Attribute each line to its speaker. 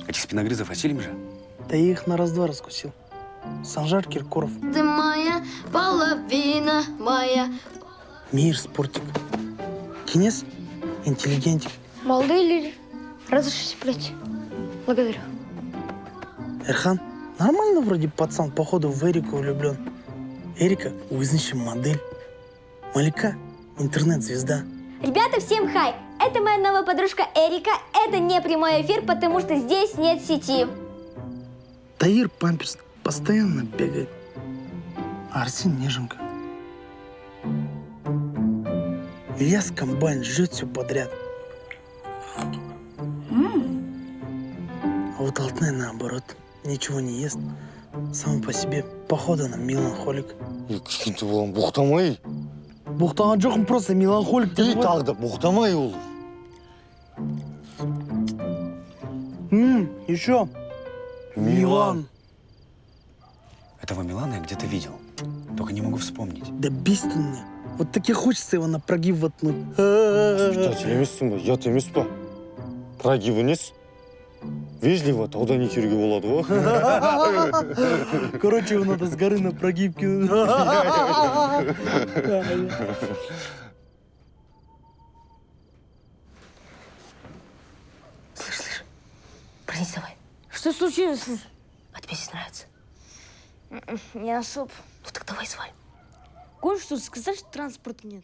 Speaker 1: Этих спиногрызов осилим же?
Speaker 2: Да я их на раз-два раскусил. Санжар Киркоров.
Speaker 3: Ты моя половина, моя.
Speaker 2: Мир, спортик. Кинес, интеллигентик.
Speaker 3: Молодые люди, разрешите пройти. Благодарю.
Speaker 2: Эрхан, нормально вроде пацан, походу в Эрику влюблен. Эрика – узнищая модель. Малика – интернет-звезда.
Speaker 4: Ребята, всем хай! Это моя новая подружка Эрика. Это не прямой эфир, потому что здесь нет сети.
Speaker 2: Таир Памперс постоянно бегает. А Арсен неженка. Ильяс комбайн жрет все подряд. А вот Алтынай наоборот. Ничего не ест. Сам по себе, походу, она меланхолик.
Speaker 5: Кішкентай балам, боқтамай.
Speaker 2: Боқтаған жоқым, просто меланхолик.
Speaker 5: И тағы да боқтамай ол.
Speaker 2: Еще. Милан.
Speaker 1: Этого Милана я где-то видел. Только не могу вспомнить.
Speaker 2: Да бесит он мне. Вот таки хочется его на прогиб воткнуть.
Speaker 5: Воспитатель емессің ба? Ят емес па? Прогиб емес. Вежливо таудан итеруге болады ғой.
Speaker 2: Короче, его надо с горы на прогиб кинуть.
Speaker 4: Слышь, проснись давай.
Speaker 3: Что случилось?
Speaker 4: А тебе здесь нравится?
Speaker 3: Не особо.
Speaker 4: Ну так давай зваль.
Speaker 3: Кое-что сказать, что транспорта нет.